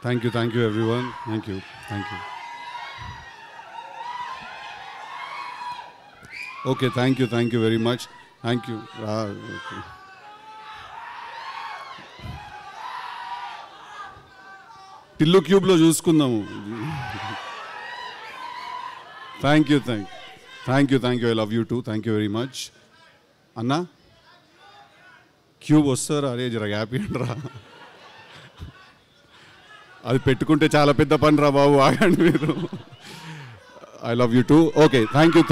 Thank you everyone. Thank you. Okay, thank you very much. Thank you. Okay. Tillu Cube lo చూసుకుందాము. Thank you. I love you too. Thank you very much. Anna? Cube వస్తారా? అరే జర happy అంటరా. అది పెట్టుకుంటే చాలా పెద్ద పని రా బాబు, ఆగండి మీరు. I love you too. Okay, thank you.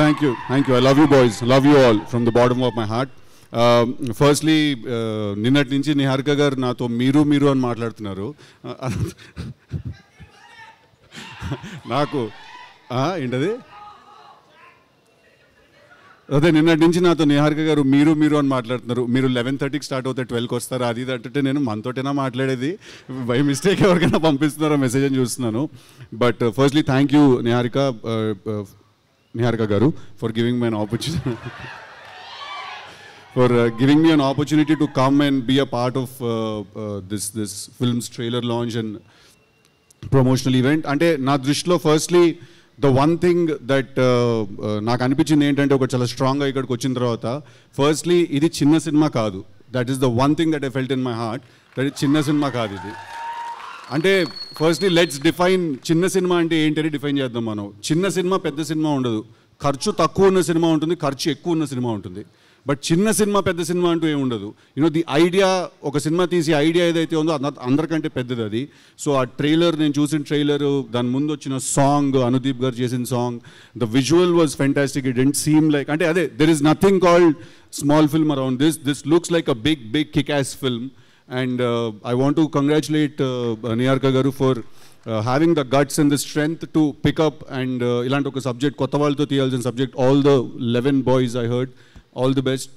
I love you boys. Love you all from the bottom of my heart. Firstly, నిన్నటి నుంచి నిహారిక గారు నాతో మీరు అని మాట్లాడుతున్నారు. నాకు ఏంటది అదే నిన్నటి నుంచి నాతో నిహారిక గారు మీరు అని మాట్లాడుతున్నారు. మీరు 11:30కి స్టార్ట్ అవుతే 12కి వస్తారు, అది అంటే నేను మనతోటైనా మాట్లాడేది, బై మిస్టేక్ ఎవరికైనా పంపిస్తున్నారో మెసేజ్ అని చూస్తున్నాను. But firstly thank you Niharika garu for giving me an opportunity to come and be a part of this film's trailer launch and promotional event. అంటే నా దృష్టిలో firstly the one thing that నాకు అనిపించింది ఏంటంటే, ఒక చాలా స్ట్రాంగ్గా ఇక్కడికి వచ్చిన తర్వాత, ఫస్ట్లీ ఇది చిన్న సినిమా కాదు. That is the one thing that I felt in my heart, that ఇది చిన్న సినిమా కాదు ఇది. అంటే ఫస్ట్లీ లెట్స్ డిఫైన్ చిన్న సినిమా అంటే ఏంటని డిఫైన్ చేద్దాం మనం. చిన్న సినిమా పెద్ద సినిమా ఉండదు, ఖర్చు తక్కువ ఉన్న సినిమా ఉంటుంది, ఖర్చు ఎక్కువ ఉన్న సినిమా ఉంటుంది. బట్ చిన్న సినిమా పెద్ద సినిమా అంటూ ఏమి ఉండదు. ది ఐడియా, ఒక సినిమా తీసి ఐడియా ఏదైతే ఉందో అందరికంటే పెద్దది అది. సో ఆ ట్రైలర్, నేను చూసిన ట్రైలర్, దాని ముందు వచ్చిన సాంగ్, అనుదీప్ గారు చేసిన song, the visual was fantastic. It didn't seem like, అంటే అదే, there is nothing called small film around this looks like a big kick as film. And I want to congratulate Niharika garu for having the guts and the strength to pick up and ilanti oka subject, kotta valto tiyalసిన subject, all the 11 boys I heard, all the best.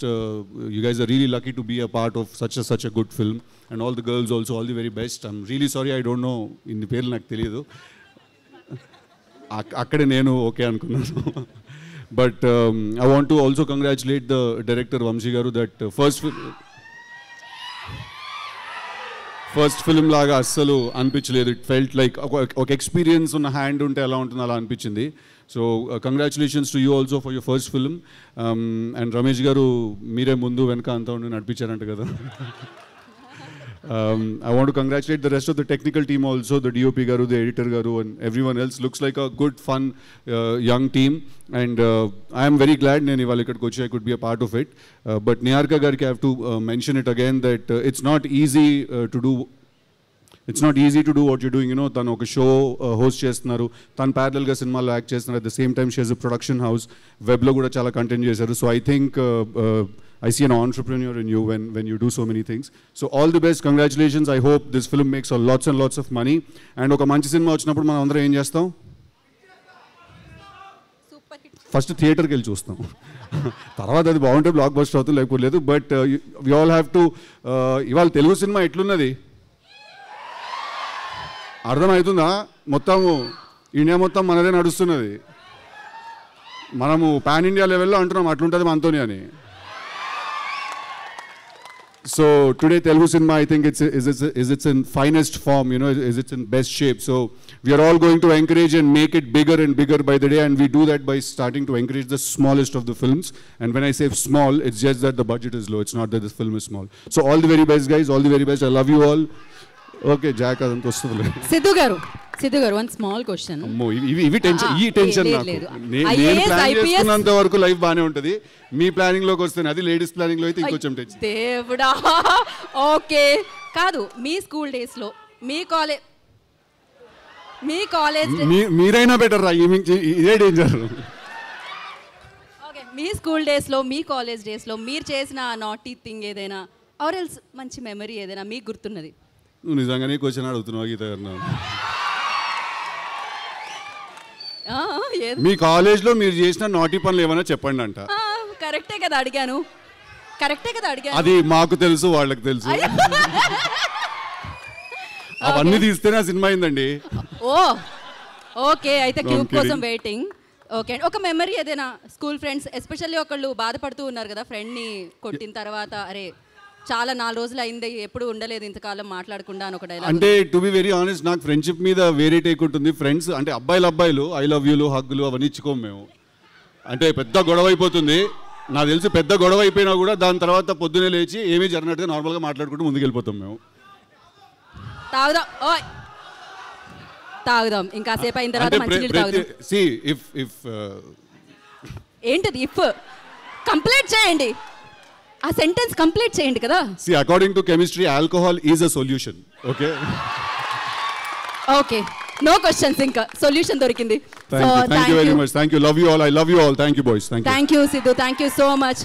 You guys are really lucky to be a part of such a good film, and all the girls also, all the very best. I'm really sorry I don't know inni పేర్లు నాకు తెలియదు, అక్కడే నేను okay అనుకున్నాను. But I want to also congratulate the director Vamshi garu that first film లాగా అస్సలు అనిపించలేదు. It felt like ఒక ఎక్స్పీరియన్స్ ఉన్న హ్యాండ్ ఉంటే ఎలా ఉంటుందో అలా అనిపించింది. So congratulations to you also for your first film. And Ramesh గారు మీరే ముందు వెనక అంతా ఉండి నడిపించారంట కదా. I want to congratulate the rest of the technical team also, the DOP garu, the editor garu, and everyone else. Looks like a good, fun, young team, and I am very glad nenu ivalu ikkadiki vachi I could be a part of it. But Niharika gariki I have to mention it again that it's not easy to do. It's not easy to do what you're doing. తను ఒక show host చేస్తున్నారు, తను ప్యారలల్గా సినిమాలో act చేస్తున్నారు. At the same time she has a production house, వెబ్లో కూడా చాలా కంటెంట్ చేశారు. So I think I see an entrepreneur in you when you do so many things. So all the best, congratulations. I hope this film makes lots and lots of money. And oka manchi cinema vachinappudu మనం అందరం ఏం చేస్తాం? First థియేటర్కి వెళ్ళి చూస్తాం, తర్వాత అది బాగుంటే బ్లాక్ బస్టర్ అవుతుంది, లేకపోతే లేదు. But we all have to, ఇవాళ తెలుగు సినిమా ఎట్లున్నది అర్థమవుతుందా? మొత్తము ఇండియా మొత్తం మనదే నడుస్తున్నది. మనము పాన్ ఇండియా లెవెల్లో అంటున్నాం అట్లుంటుంది మనతోని అని. So today Telugu cinema, I think it's in finest form, is it's in best shape. So we are all going to encourage and make it bigger and bigger by the day, and we do that by starting to encourage the smallest of the films. And when I say small, it's just that the budget is low, it's not that this film is small. So all the very best guys, all the very best. I love you all. Okay, Jack adanto ostadile. Siddhu గారు one small question. ఇవి tension నాకు. నేను plan చేసుకున్నంత వరకు life బాగానే ఉంటుంది, మీ planning లోకి వస్తే అది లేడీస్ ప్లానింగ్ లో అయితే ఇంకొంచెం టెన్షన్. దేవుడా, ఓకే కాదు. మీ స్కూల్ డేస్ లో, మీ కాలేజ్ మీరైనా బెటర్ రా, ఇదే డేంజర్. ఓకే, మీ స్కూల్ డేస్ లో, మీ కాలేజ్ డేస్ లో మీరు చేసిన నాటీ థింగ్ ఏదైనా, ఆర్ ఎల్స్ మంచి మెమరీ ఏదైనా మీకు గుర్తున్నది? నువ్వు నిజంగానే క్వశ్చన్ అడుగుతున్నావు గీత గారు. మీ కాలేజ్లో మీరు చేసిన నాటి పనులు ఏమైనా చెప్పండి అంట. కరెక్టే కదా అడిగాను. అది మాకు తెలుసు, వాళ్ళకి తెలుసు. అవన్నీ తీస్తేనే ఆ సినిమా అయిందండి. ఓకే, అయితే క్యూబ్ కోసం వెయిటింగ్. ఓకే, ఒక మెమరీ ఏదైనా స్కూల్ ఫ్రెండ్స్, ఎస్పెషల్లీ ఒకళ్ళు బాధపడుతూ ఉన్నారు కదా ఫ్రెండ్ని కొట్టిన తర్వాత, అరే చాలా 4 రోజులు అయింది ఎప్పుడు ఉండలేదు ఇంతకాలం మాట్లాడకుండా అని ఒక డైలాగ్. అంటే టు బి వెరీ ఆనెస్ట్ నాకు ఫ్రెండ్షిప్ మీద వేరే టేక్ ఉంటుంది. ఫ్రెండ్స్ అంటే అబ్బాయిలు ఐ లవ్ యూలు హగ్గులు అవన్నీ ఇచ్చుకోము మేము. అంటే పెద్ద గొడవ అయిపోతుంది, నాకు తెలిసి పెద్ద గొడవ అయిపోయినా కూడా దాని తర్వాత పొద్దునే లేచి ఏమీ జరిగినట్టుగా నార్మల్గా మాట్లాడుకుంటూ ముందుకు వెళ్ళిపోతాం మేము. తాగుదాం ఓయ్ తాగుదాం ఇంకా సేపు అయిన తర్వాత మంచినీళ్ళు తాగుదాం. ఏంటిది ఇఫ్ కంప్లీట్ చేయండి, ఆ సెంటెన్స్ కంప్లీట్ చేయండి కదా. See, according to chemistry, alcohol is a solution. Okay? Okay. No questions ఇంకా. Solution దొరికింది. Thank you very much. Thank you. Love you all. I love you all. Thank you, boys. Thank you. Thank you, Sidhu. Thank you so much.